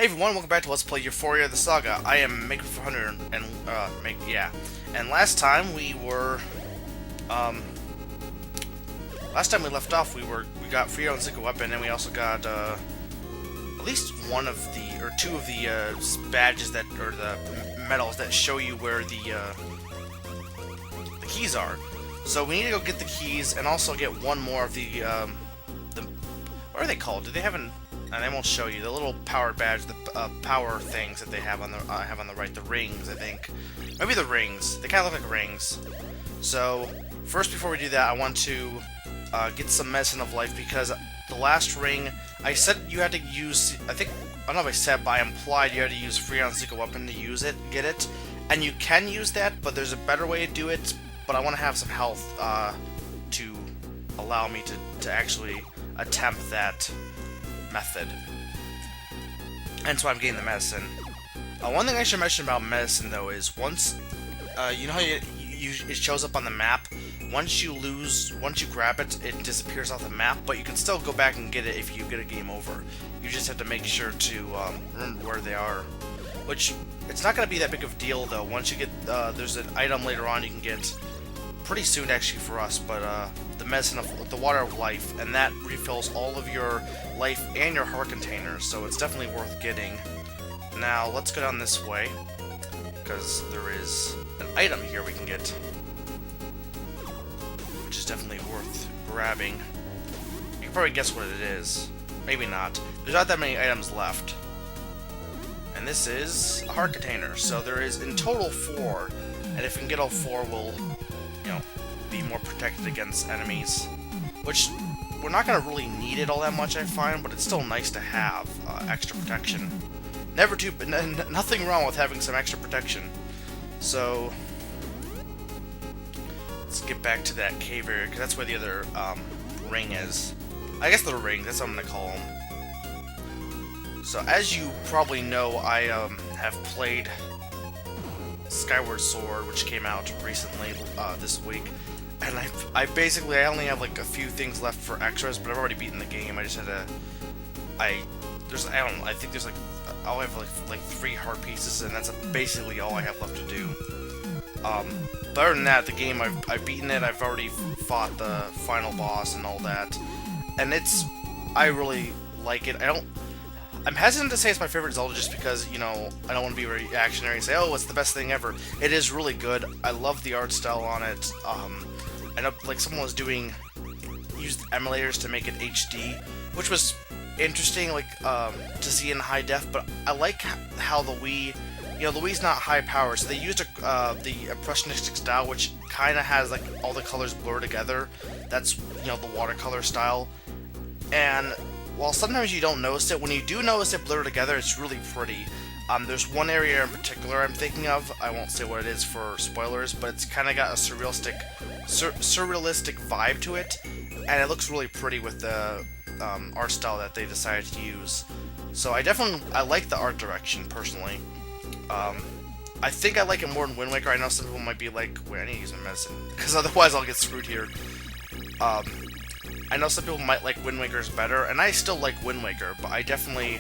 Hey everyone, welcome back to Let's Play Ufouria the Saga. I am Maker400 and last time we were last time we left off we got free on Zika weapon, and we also got at least one of the or two of the badges that or the medals that show you where the keys are. So we need to go get the keys and also get one more of the what are they called? Do they have an and they won't show you the little power badge, the power things that they have on the right, the rings, I think. Maybe the rings. They kind of look like rings. So first, before we do that, I want to get some medicine of life, because the last ring I said you had to use. I don't know if I said, but I implied you had to use Freon Zika weapon to use it, get it, and you can use that, but there's a better way to do it. But I want to have some health to allow me to actually attempt that method, and so I'm getting the medicine. One thing I should mention about medicine, though, is once you know how it shows up on the map. Once you grab it, it disappears off the map, but you can still go back and get it if you get a game over. You just have to make sure to remember where they are, which it's not going to be that big of a deal, though. Once you get there's an item later on you can get pretty soon, actually, for us, but the medicine of the water of life, and that refills all of your life and your heart containers, so it's definitely worth getting. Now let's go down this way, because there is an item here we can get, which is definitely worth grabbing. You can probably guess what it is. Maybe not. There's not that many items left. And this is a heart container, so there is in total 4, and if we can get all 4, we'll, you know, be more protected against enemies, which we're not going to really need it all that much, I find, but it's still nice to have extra protection. Nothing wrong with having some extra protection. So let's get back to that cave area, because that's where the other ring is. I guess the ring, that's what I'm going to call them. So as you probably know, I have played Skyward Sword, which came out recently this week, and I basically only have like a few things left for extras, but I've already beaten the game. I just had to I think there's like I'll have like 3 heart pieces, and that's basically all I have left to do. But other than that, the game I've beaten it. I've already fought the final boss and all that, and I really like it. I'm hesitant to say it's my favorite Zelda just because, you know, I don't want to be reactionary and say, oh, it's the best thing ever. It is really good. I love the art style on it. I know, like, someone was used emulators to make it HD, which was interesting, like, to see in high def, but I like how the Wii, you know, the Wii's not high power, so they used the impressionistic style, which kind of has, like, all the colors blur together. That's, you know, the watercolor style. And while sometimes you don't notice it, when you do notice it blur together, it's really pretty. There's one area in particular I'm thinking of. I won't say what it is for spoilers, but it's kind of got a surrealistic vibe to it, and it looks really pretty with the art style that they decided to use. So I like the art direction, personally. I think I like it more than Wind Waker. I know some people might be like, wait, I need to use my medicine, because otherwise I'll get screwed here. I know some people might like Wind Waker's better, and I still like Wind Waker, but I definitely,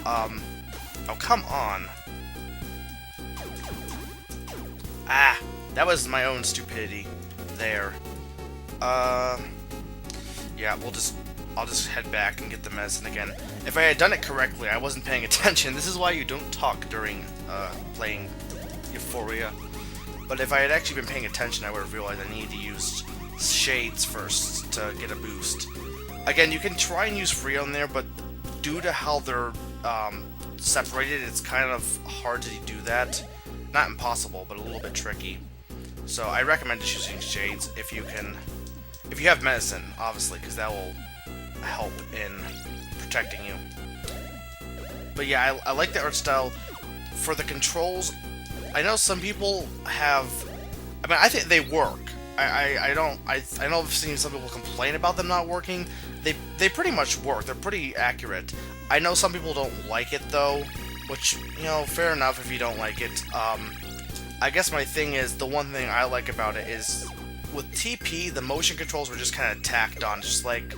oh, come on. Ah, that was my own stupidity there. Yeah, I'll just head back and get the medicine again. If I had done it correctly, I wasn't paying attention. This is why you don't talk during, playing Ufouria. But if I had actually been paying attention, I would have realized I needed to use shades first to get a boost. Again, you can try and use Freon there, but due to how they're separated, it's kind of hard to do that. Not impossible, but a little bit tricky. So I recommend just using shades if you have medicine, obviously, because that will help in protecting you. But yeah, I like the art style. For the controls, I know some people have, I mean, I think they work. I know I've seen some people complain about them not working. They pretty much work. They're pretty accurate. I know some people don't like it, though, which, you know, fair enough if you don't like it. I guess my thing is, the one thing I like about it is, with TP, the motion controls were just kind of tacked on, just like,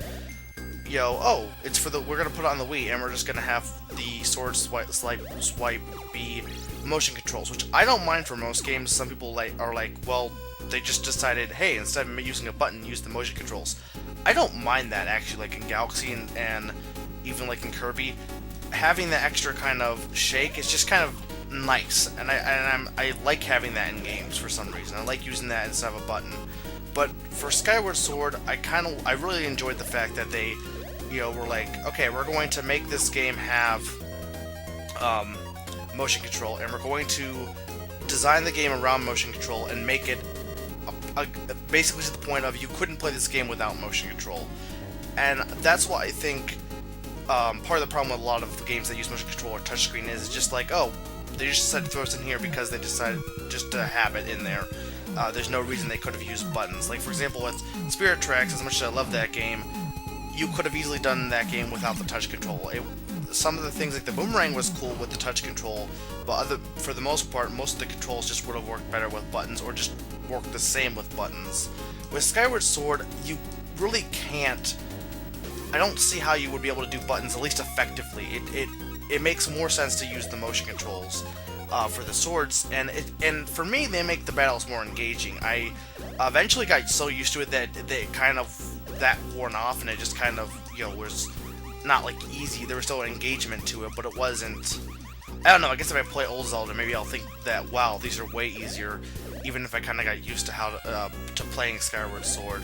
oh, it's for we're gonna put it on the Wii, and we're just gonna have the sword swipe be motion controls, which I don't mind for most games. Some people are like, well, they just decided, hey, instead of using a button, use the motion controls. I don't mind that, actually, like in Galaxy and even like in Kirby. Having the extra kind of shake is just kind of nice, and I like having that in games for some reason. I like using that instead of a button. But for Skyward Sword, I really enjoyed the fact that they, were like, okay, we're going to make this game have motion control, and we're going to design the game around motion control and make it basically to the point of you couldn't play this game without motion control. And that's why I think part of the problem with a lot of the games that use motion control or touchscreen is just like, oh, they just decided to throw us in here because they decided just to have it in there. There's no reason they could have used buttons. Like, for example, with Spirit Tracks, as much as I love that game, you could have easily done that game without the touch control. Some of the things, like the boomerang was cool with the touch control, but for the most part, most of the controls just would have worked better with buttons, or just worked the same with buttons. With Skyward Sword, you really can't. I don't see how you would be able to do buttons, at least effectively. It makes more sense to use the motion controls for the swords, and for me, they make the battles more engaging. I eventually got so used to it that that worn off, and it just kind of was not like easy. There was still an engagement to it, but it wasn't. I don't know. I guess if I play old Zelda, maybe I'll think that, wow, these are way easier, even if I kind of got used to how to playing Skyward Sword.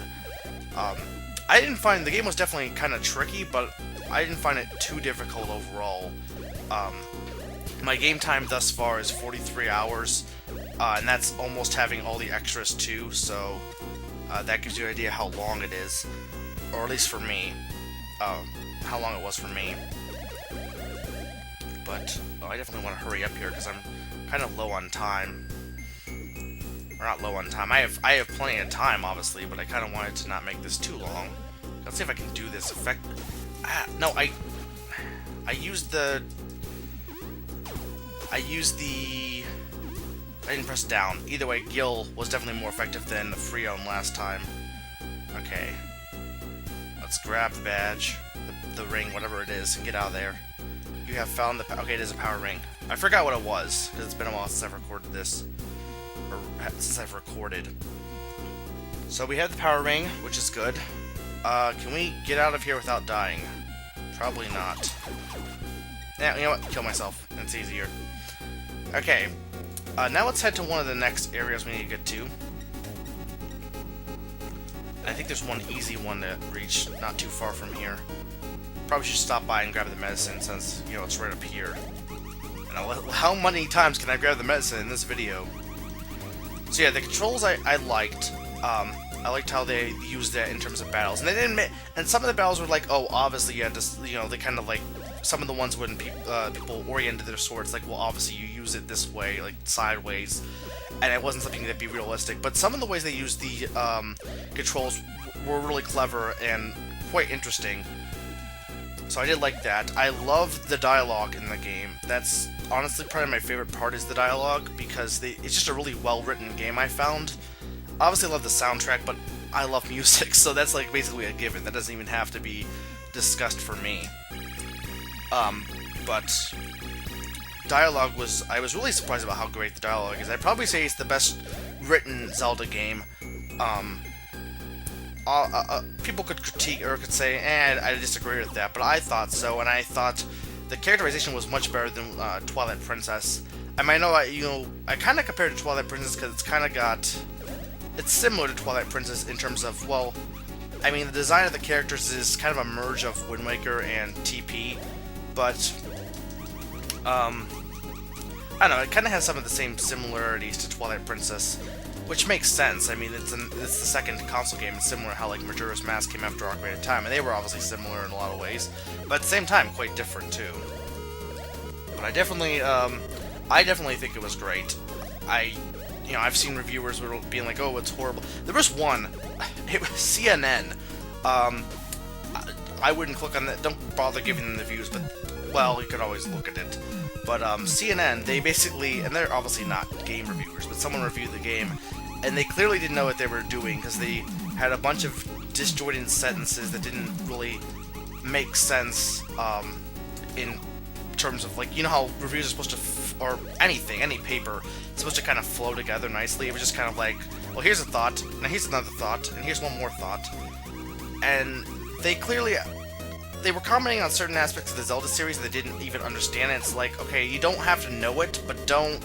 I didn't find the game was definitely kind of tricky, but I didn't find it too difficult overall. My game time thus far is 43 hours, and that's almost having all the extras too, so that gives you an idea how long it is, or at least for me, how long it was for me. But I definitely want to hurry up here because I'm kind of low on time. Or not low on time. I have plenty of time, obviously, but I kind of wanted to not make this too long. Let's see if I can do this no, I used the... I didn't press down. Either way, Gil was definitely more effective than the Freon last time. Okay. Let's grab the badge, the ring, whatever it is, and get out of there. You have found the... Okay, it is a power ring. I forgot what it was, because it's been a while since I've recorded this. Or since I've recorded. So we have the power ring, which is good. Can we get out of here without dying? Probably not. Yeah, you know what? Kill myself. It's easier. Okay. Now let's head to one of the next areas we need to get to. And I think there's one easy one to reach, not too far from here. Probably should stop by and grab the medicine since, it's right up here. And how many times can I grab the medicine in this video? So yeah, the controls I liked. I liked how they used that in terms of battles, and they didn't. And some of the battles were like, oh, obviously you had to, they kind of like some of the ones when people oriented their swords, like, well, obviously you use it this way, like sideways, and it wasn't something that'd be realistic. But some of the ways they used the controls were really clever and quite interesting. So I did like that. I loved the dialogue in the game. That's honestly probably my favorite part is the dialogue, because it's just a really well-written game, I found. Obviously I love the soundtrack, but I love music, so that's like basically a given. That doesn't even have to be discussed for me. But dialogue I was really surprised about how great the dialogue is. I'd probably say it's the best written Zelda game. People could critique or could say, I disagree with that, but I thought so, and I thought the characterization was much better than Twilight Princess. I might know, I kind of compared it to Twilight Princess because it's similar to Twilight Princess in terms of, well, I mean, the design of the characters is kind of a merge of Wind Waker and TP, but, I don't know, it kind of has some of the same similarities to Twilight Princess, which makes sense. I mean, it's the second console game. It's similar to how, like, Majora's Mask came after Ocarina of Time, and they were obviously similar in a lot of ways, but at the same time, quite different, too. But I definitely think it was great. I've seen reviewers being like, oh, it's horrible. There was one, it was CNN. I wouldn't click on that, don't bother giving them the views, but, well, you could always look at it. But CNN, they basically, and they're obviously not game reviewers, but someone reviewed the game, and they clearly didn't know what they were doing, because they had a bunch of disjointed sentences that didn't really makes sense in terms of, like, you know how reviews are supposed to, or anything, any paper, it's supposed to kind of flow together nicely. It was just kind of like, well, here's a thought, now here's another thought, and here's one more thought. And they were commenting on certain aspects of the Zelda series that they didn't even understand. And it's like, okay, you don't have to know it, but don't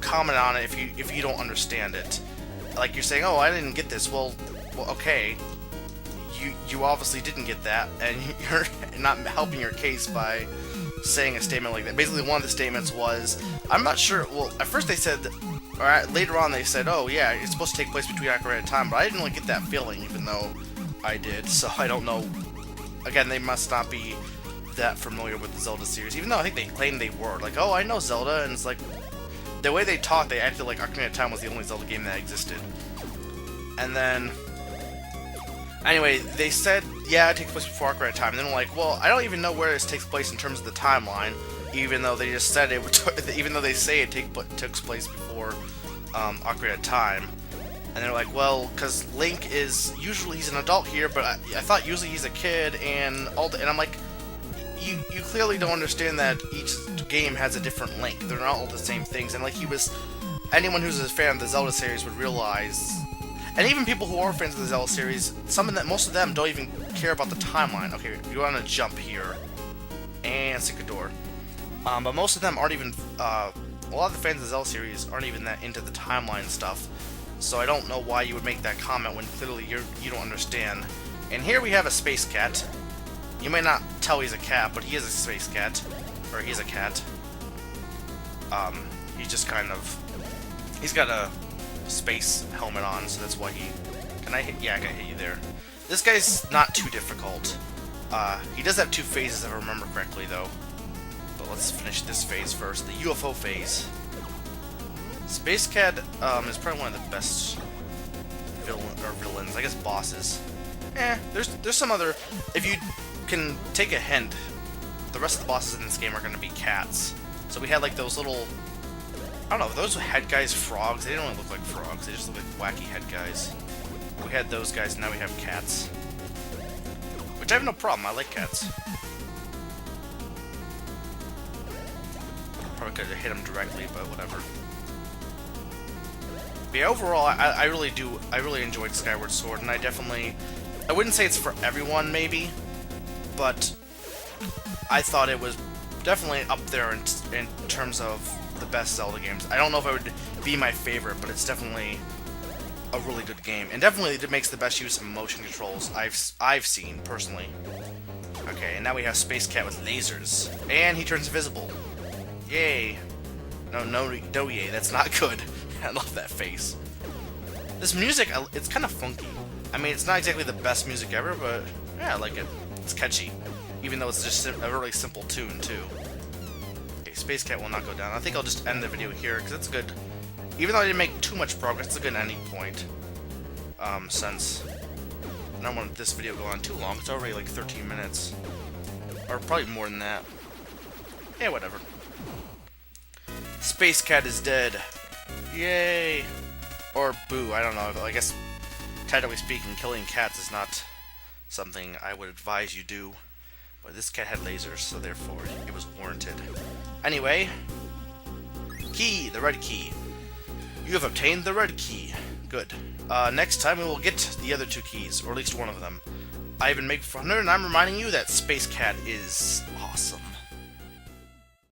comment on it if you don't understand it. Like, you're saying, oh, I didn't get this. Well, okay. You obviously didn't get that, and you're not helping your case by saying a statement like that. Basically, one of the statements was, I'm not sure, well, at first they said, or later on they said, oh yeah, it's supposed to take place between Ocarina of Time, but I didn't really get that feeling, even though I did, so I don't know. Again, they must not be that familiar with the Zelda series, even though I think they claimed they were. Like, oh, I know Zelda, and it's like, the way they talked, they acted like Ocarina of Time was the only Zelda game that existed. And then, anyway, they said, yeah, it takes place before Ocarina of Time. And then like, well, I don't even know where this takes place in terms of the timeline, even though they just said it would, even though they say it takes place before Ocarina of Time. And they're like, well, because Link is, usually he's an adult here, but I thought usually he's a kid, and and I'm like, you clearly don't understand that each game has a different Link. They're not all the same things. And like, anyone who's a fan of the Zelda series would realize, and even people who are fans of the Zelda series, most of them don't even care about the timeline. Okay, you want to jump here, and secret door. But most of them aren't even, a lot of the fans of the Zelda series aren't even that into the timeline stuff. So I don't know why you would make that comment when clearly you don't understand. And here we have a space cat. You may not tell he's a cat, but he is a space cat. Or he's a cat. He's just kind of, he's got a space helmet on, so that's why can I hit? Yeah, I can hit you there. This guy's not too difficult. He does have two phases if I remember correctly though. But let's finish this phase first, the UFO phase. Space Cat is probably one of the best villains, I guess bosses. There's some other, if you can take a hint, the rest of the bosses in this game are going to be cats. So we had like those little, I don't know, those head guys frogs. They didn't really look like frogs, they just look like wacky head guys. We had those guys, and now we have cats. Which I have no problem, I like cats. Probably could have hit him directly, but whatever. But yeah, overall, I really enjoyed Skyward Sword, and I wouldn't say it's for everyone, maybe, but I thought it was definitely up there in terms of the best Zelda games. I don't know if it would be my favorite, but it's definitely a really good game, and definitely it makes the best use of motion controls I've seen, personally. Okay, and now we have Space Cat with lasers, and he turns invisible. Yay. No, yay, that's not good. I love that face. This music, it's kind of funky. I mean, it's not exactly the best music ever, but yeah, I like it. It's catchy. Even though it's just a really simple tune, too. Okay, Space Cat will not go down. I think I'll just end the video here, because it's good. Even though I didn't make too much progress, it's a good ending point. Since I don't want this video to go on too long. It's already like 13 minutes. Or probably more than that. Yeah, whatever. Space Cat is dead. Yay! Or boo, I don't know. I guess, technically speaking, killing cats is not something I would advise you do. But this cat had lasers, so therefore it was warranted. Anyway, key, the red key. You have obtained the red key. Good. Next time we will get the other two keys, or at least one of them. I've been making 400, and I'm reminding you that Space Cat is awesome.